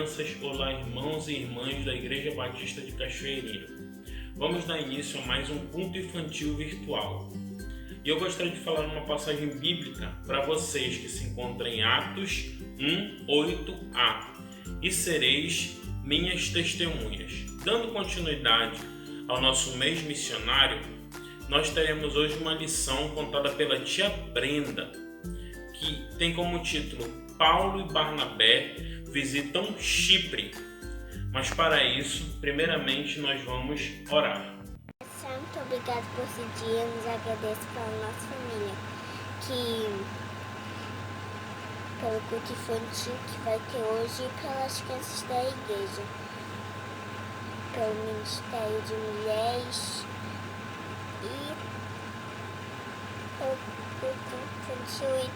crianças, olá irmãos e irmãs da Igreja Batista de Cachoeirinha. Vamos dar início a mais um culto infantil virtual. E eu gostaria de falar uma passagem bíblica para vocês que se encontram em Atos 1:8a. E sereis minhas testemunhas. Dando continuidade ao nosso mês missionário, nós teremos hoje uma lição contada pela tia Brenda, que tem como título Paulo e Barnabé visitam Chipre. Mas para isso, primeiramente, nós vamos orar. Muito obrigado por esse dia, nos agradeço pela nossa família, pelo culto infantil que vai ter hoje e pelas crianças da igreja, pelo Ministério de Mulheres e pelo culto infantil e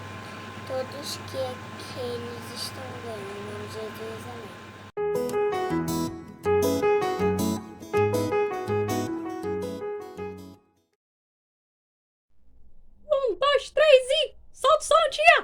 todos que eles estão ganhando. Em nome de Jesus, amém. 1, 2, 3 e solta o som, tia!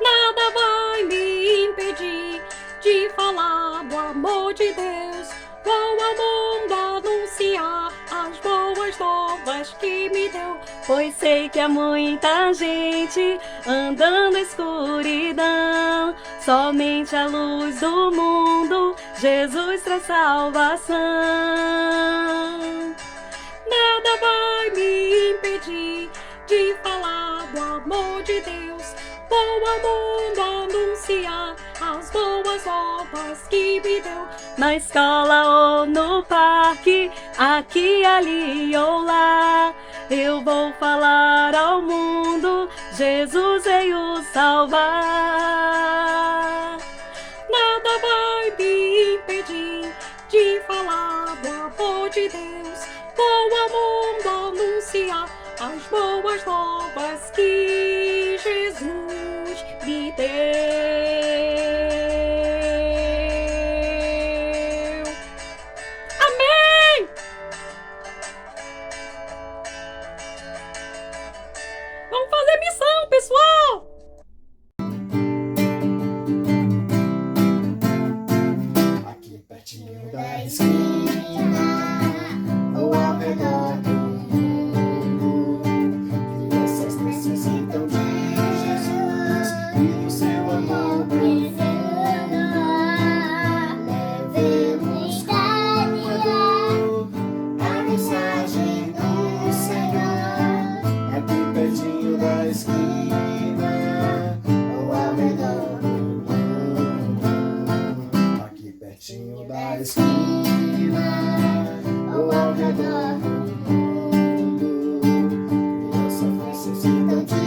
Nada vai me impedir de falar do amor de Deus. Vou ao mundo anunciar as boas novas que me deu. Pois sei que há muita gente andando na escuridão. Somente a luz do mundo, Jesus traz salvação. Nada vai me impedir de falar do amor de Deus. Vou ao mundo anunciar as boas novas que me deu. Na escola ou no parque, aqui, ali ou lá, eu vou falar ao mundo, Jesus veio salvar. Nada vai me impedir de falar do amor de Deus. Vou ao mundo anunciar as boas novas que Jesus me deu. Amém! Vamos fazer missão, pessoal! Aqui pertinho da esquina, ou ao redor do mundo, crianças necessitam de Jesus e do seu amor profundo. Levemos cada a mensagem do Senhor. Aqui pertinho da esquina, ou ao redor do mundo. Aqui pertinho da esquina, ou ao redor do mundo, crianças necessitam de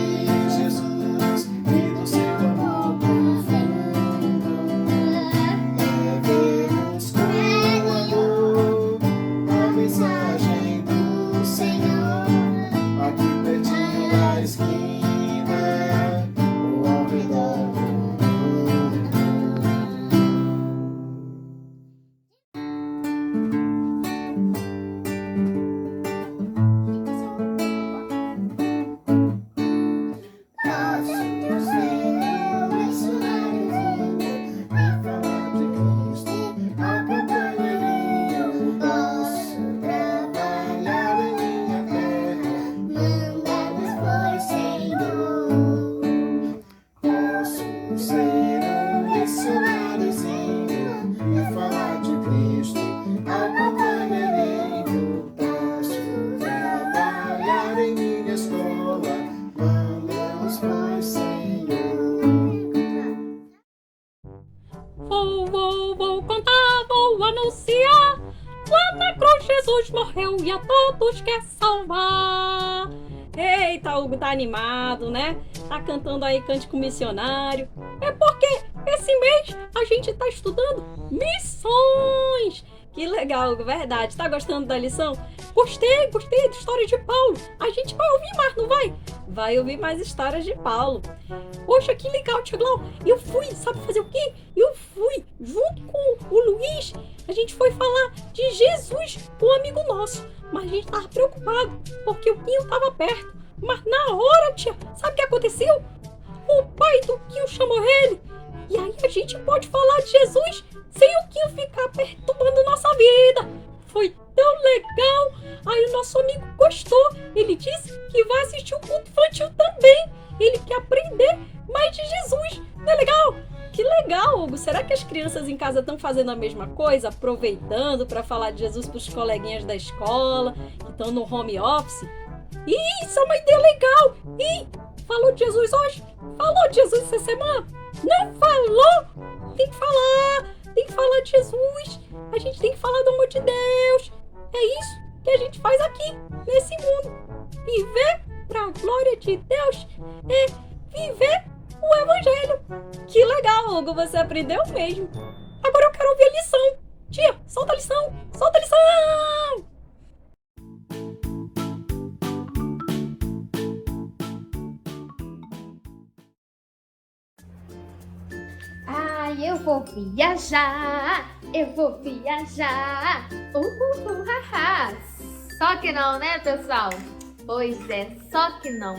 Jesus e do seu amor profundo. Levemos com a mensagem do Senhor. Aqui pertinho da esquina, ou ao redor do mundo. Posso ser um missionáriozinho e falar de Cristo, acompanharia. Posso trabalhar em minha terra, mandados por Senhor. Posso ser um missionáriozinho e falar de Cristo, acompanharia. Posso trabalhar em minha escola, mandados por Senhor. Vou contar, vou anunciar. Lá na cruz Jesus morreu e a todos quer salvar. Eita, Hugo tá animado, né? Tá cantando aí cântico missionário. É porque esse mês a gente tá estudando missões. Que legal, verdade. Tá gostando da lição? Gostei da história de Paulo. A gente vai ouvir mais, não vai? Vai ouvir mais histórias de Paulo. Poxa, que legal, tia Glau. Eu fui, sabe fazer o quê? Eu fui junto com o Luiz. A gente foi falar de Jesus com um amigo nosso. Mas a gente tava preocupado, porque o Quinho tava perto. Mas na hora, tia, sabe o que aconteceu? O pai do Quinho chamou ele. E aí a gente pode falar de Jesus sem o Quinho ficar perturbando nossa vida. Foi tão legal. Aí o nosso amigo gostou. Ele disse que vai assistir o culto infantil também. Ele quer aprender mais de Jesus. Não é legal? Que legal, Hugo. Será que as crianças em casa estão fazendo a mesma coisa? Aproveitando para falar de Jesus para os coleguinhas da escola que estão no home office? Isso é uma ideia legal. Falou de Jesus hoje? Falou de Jesus essa semana? Não falou? Tem que falar. Tem que falar de Jesus. A gente tem que falar do amor de Deus. É isso que a gente faz aqui, nesse mundo. Viver para a glória de Deus é viver o Evangelho. Que legal, Hugo, você aprendeu mesmo. Agora eu quero ouvir a lição. Tia, solta a lição. Solta a lição. Eu vou viajar, haha. Só que não, né, pessoal? Pois é, só que não.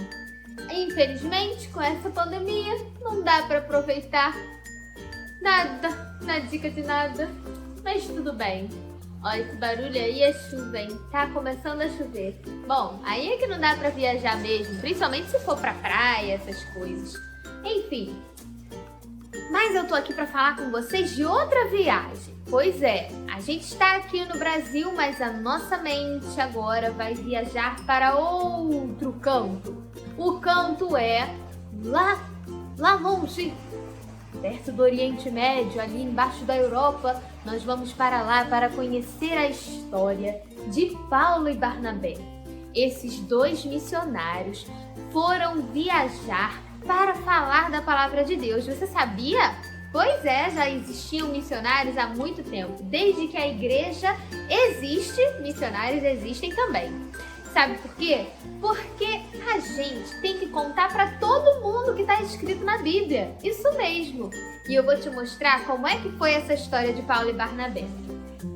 Infelizmente, com essa pandemia, não dá pra aproveitar nada, na dica de nada. Mas tudo bem. Olha, esse barulho aí é chuva, hein? Tá começando a chover. Bom, aí é que não dá pra viajar mesmo, principalmente se for pra praia, essas coisas. Enfim. Mas eu tô aqui para falar com vocês de outra viagem. Pois é, a gente está aqui no Brasil, mas a nossa mente agora vai viajar para outro canto. O canto é lá longe, perto do Oriente Médio, ali embaixo da Europa. Nós vamos para lá para conhecer a história de Paulo e Barnabé. Esses dois missionários foram viajar para falar da palavra de Deus. Você sabia? Pois é, já existiam missionários há muito tempo. Desde que a igreja existe, missionários existem também. Sabe por quê? Porque a gente tem que contar para todo mundo que está escrito na Bíblia. Isso mesmo. E eu vou te mostrar como é que foi essa história de Paulo e Barnabé.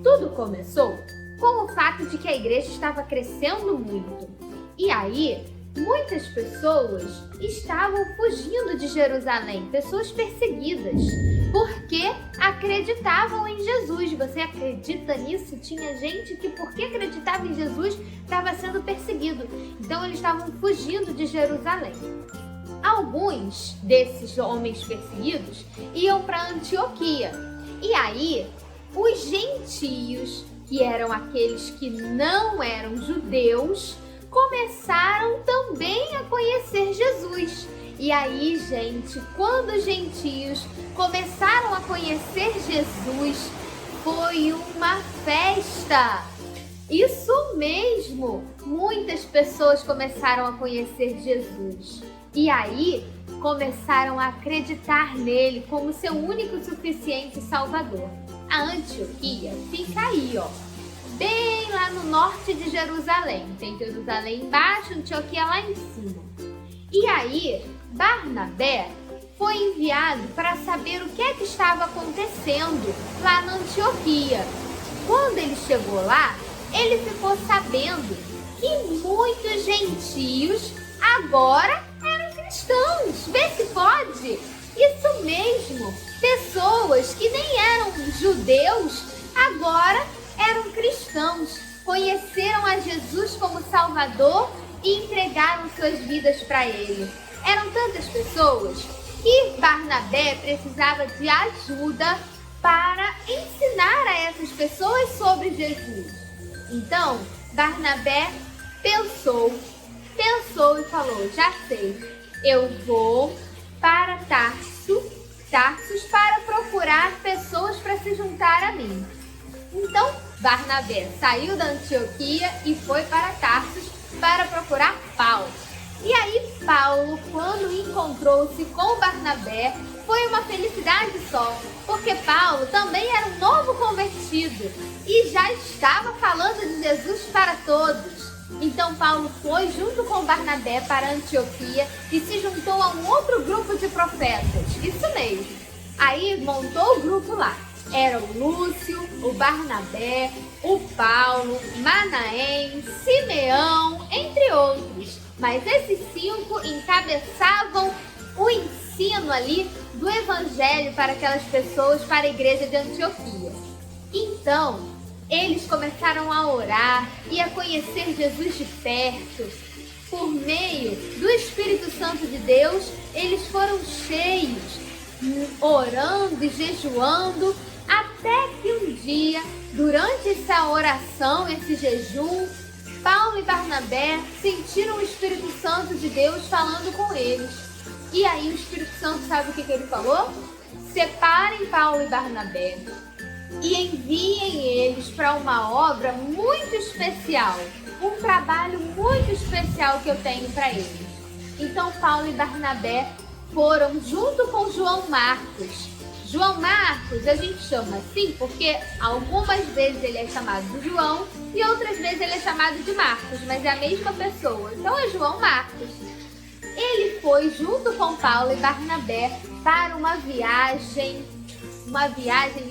Tudo começou com o fato de que a igreja estava crescendo muito. E aí, muitas pessoas estavam fugindo de Jerusalém, pessoas perseguidas, porque acreditavam em Jesus. Você acredita nisso? Tinha gente que, porque acreditava em Jesus, estava sendo perseguido. Então, eles estavam fugindo de Jerusalém. Alguns desses homens perseguidos iam para Antioquia. E aí, os gentios, que eram aqueles que não eram judeus, começaram também a conhecer Jesus. E aí, gente, quando os gentios começaram a conhecer Jesus, foi uma festa. Isso mesmo! Muitas pessoas começaram a conhecer Jesus. E aí, começaram a acreditar nele como seu único e suficiente Salvador. A Antioquia fica aí, ó, bem lá no norte de Jerusalém. Tem Jerusalém embaixo, Antioquia lá em cima. E aí, Barnabé foi enviado para saber o que é que estava acontecendo lá na Antioquia. Quando ele chegou lá, ele ficou sabendo que muitos gentios agora eram cristãos. Vê se pode! Isso mesmo! Pessoas que nem eram judeus agora eram cristãos, conheceram a Jesus como Salvador e entregaram suas vidas para Ele. Eram tantas pessoas que Barnabé precisava de ajuda para ensinar a essas pessoas sobre Jesus. Então, Barnabé pensou e falou: já sei, eu vou para Tarsus para procurar pessoas para se juntar a mim. Então, Barnabé saiu da Antioquia e foi para Tarsus para procurar Paulo. E aí Paulo, quando encontrou-se com Barnabé, foi uma felicidade só, porque Paulo também era um novo convertido e já estava falando de Jesus para todos. Então Paulo foi junto com Barnabé para Antioquia e se juntou a um outro grupo de profetas, isso mesmo. Aí montou o grupo lá. Era o Lúcio, o Barnabé, o Paulo, Manaém, Simeão, entre outros. Mas esses 5 encabeçavam o ensino ali do evangelho para aquelas pessoas, para a igreja de Antioquia. Então, eles começaram a orar e a conhecer Jesus de perto. Por meio do Espírito Santo de Deus, eles foram cheios, orando e jejuando, até que um dia, durante essa oração, esse jejum, Paulo e Barnabé sentiram o Espírito Santo de Deus falando com eles. E aí o Espírito Santo, sabe o que ele falou? Separem Paulo e Barnabé e enviem eles para uma obra muito especial, um trabalho muito especial que eu tenho para eles. Então Paulo e Barnabé foram junto com João Marcos. João Marcos a gente chama assim porque algumas vezes ele é chamado de João e outras vezes ele é chamado de Marcos, mas é a mesma pessoa, então é João Marcos. Ele foi junto com Paulo e Barnabé para uma viagem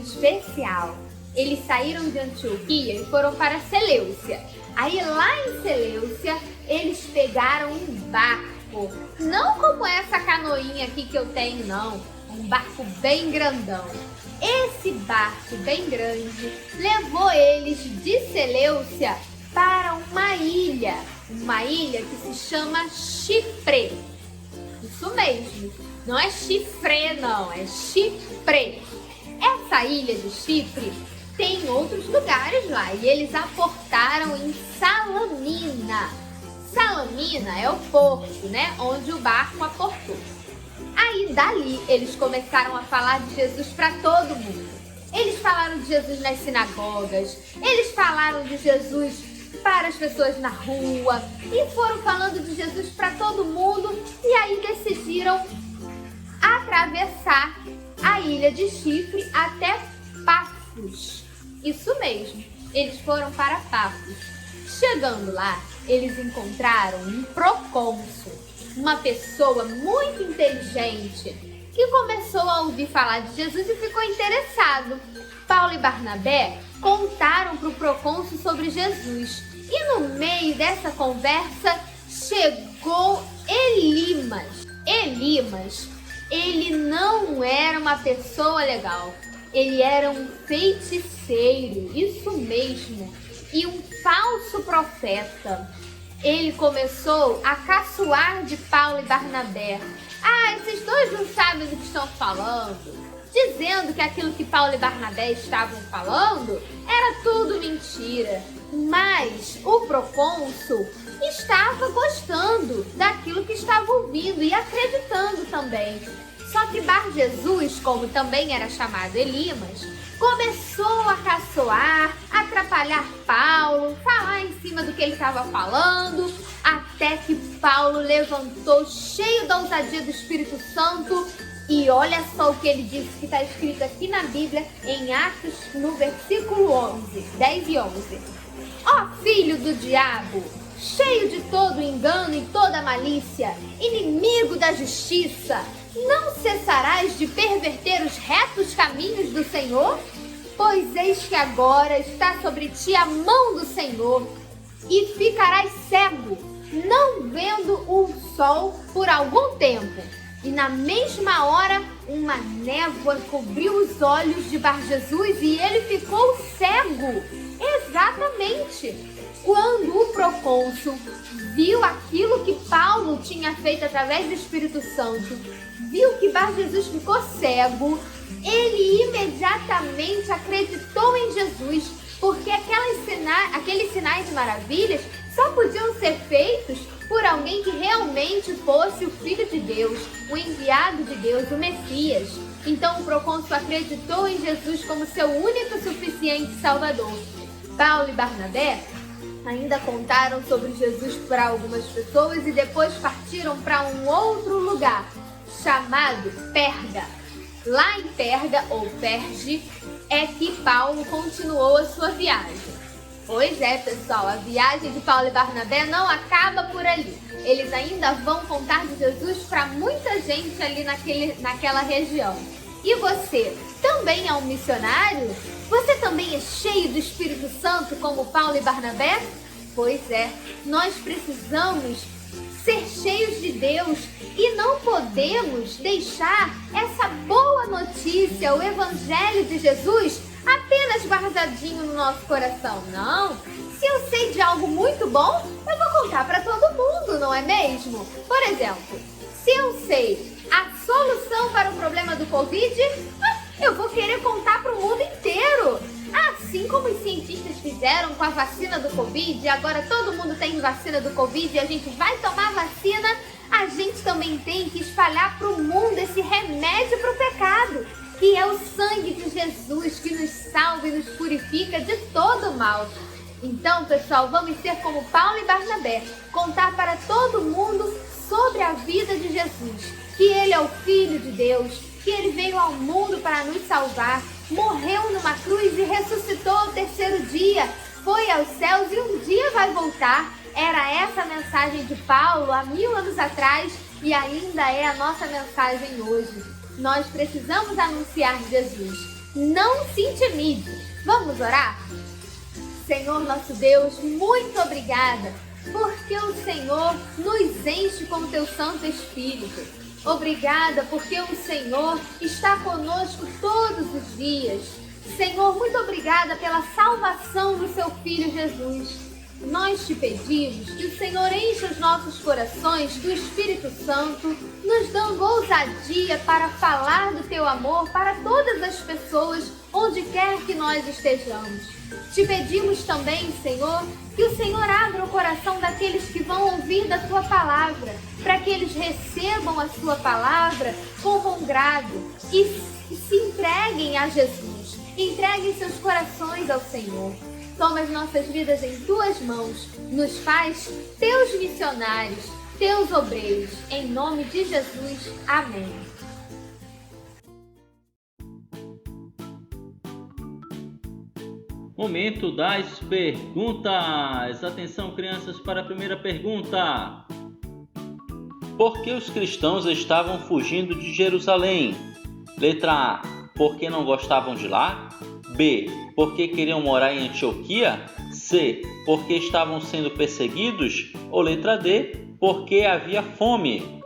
especial. Eles saíram de Antioquia e foram para Seleucia. Aí lá em Seleucia eles pegaram um barco, não como essa canoinha aqui que eu tenho não, um barco bem grandão. Esse barco bem grande levou eles de Seleucia para uma ilha que se chama Chipre. Isso mesmo, não é chifre não, é Chipre. Essa ilha de Chipre tem outros lugares lá e eles aportaram em Salamina. Salamina é o porto, né, onde o barco aportou. Aí dali eles começaram a falar de Jesus para todo mundo. Eles falaram de Jesus nas sinagogas, eles falaram de Jesus para as pessoas na rua e foram falando de Jesus para todo mundo e aí decidiram atravessar a ilha de Chipre até Pafos. Isso mesmo, eles foram para Pafos. Chegando lá, eles encontraram um procônsul, uma pessoa muito inteligente que começou a ouvir falar de Jesus e ficou interessado. Paulo e Barnabé contaram para o procônsul sobre Jesus e no meio dessa conversa chegou Elimas. Elimas, ele não era uma pessoa legal, ele era um feiticeiro, isso mesmo, e um falso profeta. Ele começou a caçoar de Paulo e Barnabé. Esses dois não sabem do que estão falando. Dizendo que aquilo que Paulo e Barnabé estavam falando era tudo mentira. Mas o procônsul estava gostando daquilo que estava ouvindo e acreditando também. Só que Bar Jesus, como também era chamado Elimas, começou a caçoar, atrapalhar Paulo, falar em cima do que ele estava falando, até que Paulo levantou cheio da ousadia do Espírito Santo e olha só o que ele disse, que está escrito aqui na Bíblia, em Atos, no versículo 11, 10 e 11. Ó filho do diabo, cheio de todo engano e toda malícia, inimigo da justiça, não cessarás de perverter os retos caminhos do Senhor? Pois eis que agora está sobre ti a mão do Senhor, e ficarás cego, não vendo o sol por algum tempo. E na mesma hora, uma névoa cobriu os olhos de Bar Jesus e ele ficou cego. Exatamente! Quando o procônsul viu aquilo que Paulo tinha feito através do Espírito Santo, viu que Bar Jesus ficou cego, ele imediatamente acreditou em Jesus, porque aqueles sinais e maravilhas só podiam ser feitos por alguém que realmente fosse o Filho de Deus, o enviado de Deus, o Messias. Então o procônsul acreditou em Jesus como seu único e suficiente Salvador. Paulo e Barnabé Ainda contaram sobre Jesus para algumas pessoas e depois partiram para um outro lugar, chamado Perga. Lá em Perga, ou Perge, é que Paulo continuou a sua viagem. Pois é, pessoal, a viagem de Paulo e Barnabé não acaba por ali. Eles ainda vão contar de Jesus para muita gente ali naquela região. E você, também é um missionário? Você também é cheio do Espírito Santo como Paulo e Barnabé? Pois é, nós precisamos ser cheios de Deus e não podemos deixar essa boa notícia, o Evangelho de Jesus, apenas guardadinho no nosso coração. Não, se eu sei de algo muito bom, eu vou contar para todo mundo, não é mesmo? Por exemplo, se eu sei a solução para o problema do Covid, eu vou querer contar para o mundo inteiro. Assim como os cientistas fizeram com a vacina do Covid, e agora todo mundo tem vacina do Covid e a gente vai tomar vacina, a gente também tem que espalhar para o mundo esse remédio para o pecado, que é o sangue de Jesus, que nos salva e nos purifica de todo mal. Então, pessoal, vamos ser como Paulo e Barnabé, contar para todo mundo sobre a vida de Jesus, que Ele é o Filho de Deus, que Ele veio ao mundo para nos salvar, morreu numa cruz e ressuscitou ao terceiro dia, foi aos céus e um dia vai voltar. Era essa a mensagem de Paulo há 1000 anos atrás e ainda é a nossa mensagem hoje. Nós precisamos anunciar Jesus. Não se intimide. Vamos orar? Senhor nosso Deus, muito obrigada, porque o Senhor nos enche com o Teu Santo Espírito. Obrigada porque o Senhor está conosco todos os dias. Senhor, muito obrigada pela salvação do Seu Filho Jesus. Nós te pedimos que o Senhor encha os nossos corações do Espírito Santo, nos dando ousadia para falar do Teu amor para todas as pessoas, onde quer que nós estejamos. Te pedimos também, Senhor, que o Senhor abra o coração daqueles que vão ouvir da Tua palavra, para que eles recebam a Sua palavra com bom grado e se entreguem a Jesus. Entreguem seus corações ao Senhor. Toma as nossas vidas em Tuas mãos. Nos faz Teus missionários, Teus obreiros. Em nome de Jesus. Amém. Momento das perguntas. Atenção, crianças, para a primeira pergunta. Por que os cristãos estavam fugindo de Jerusalém? Letra A. Porque não gostavam de lá? B. Porque queriam morar em Antioquia? C. Porque estavam sendo perseguidos? Ou letra D. Porque havia fome?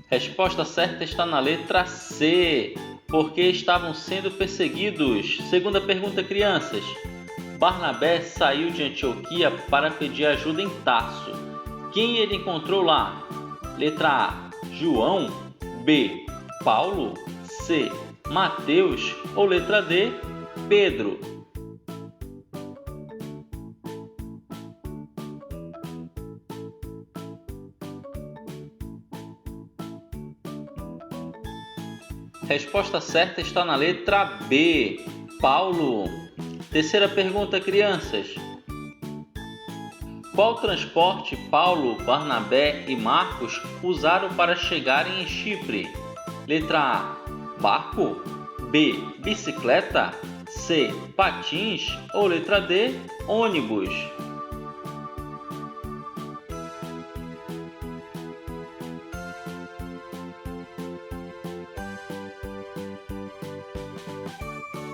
Resposta certa está na letra C. Porque estavam sendo perseguidos. Segunda pergunta, crianças. Barnabé saiu de Antioquia para pedir ajuda em Tarso. Quem ele encontrou lá? Letra A. João. B. Paulo. C. Mateus. Ou letra D. Pedro. Resposta certa está na letra B. Paulo. Terceira pergunta, crianças. Qual transporte Paulo, Barnabé e Marcos usaram para chegarem em Chipre? Letra A. Barco. B. Bicicleta. C. Patins. Ou letra D. Ônibus.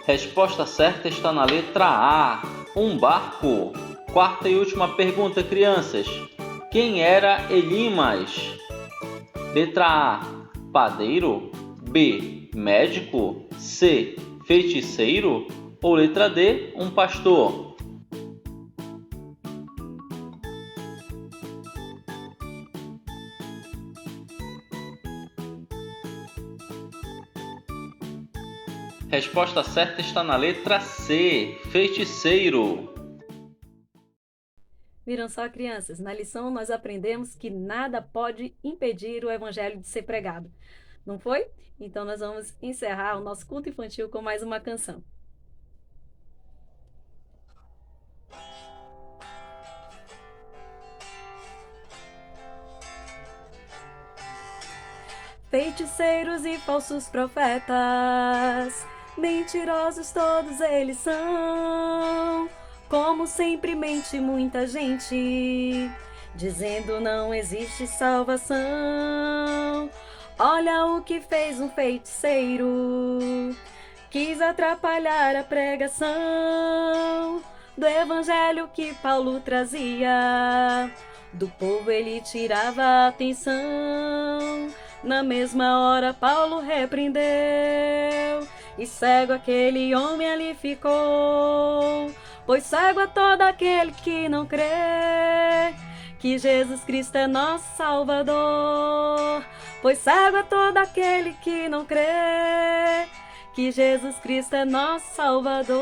Resposta certa está na letra A. Um barco. Quarta e última pergunta, crianças. Quem era Elimas? Letra A. Padeiro. B. Médico. C. Feiticeiro. Ou letra D. Um pastor. Resposta certa está na letra C. Feiticeiro. Viram só, crianças? Na lição nós aprendemos que nada pode impedir o evangelho de ser pregado. Não foi? Então nós vamos encerrar o nosso culto infantil com mais uma canção. Feiticeiros e falsos profetas, mentirosos todos eles são. Como sempre mente muita gente, dizendo não existe salvação. Olha o que fez um feiticeiro, quis atrapalhar a pregação do evangelho que Paulo trazia. Do povo ele tirava a atenção. Na mesma hora Paulo repreendeu, e cego aquele homem ali ficou. Pois cego é todo aquele que não crê que Jesus Cristo é nosso Salvador. Pois cego é todo aquele que não crê que Jesus Cristo é nosso Salvador.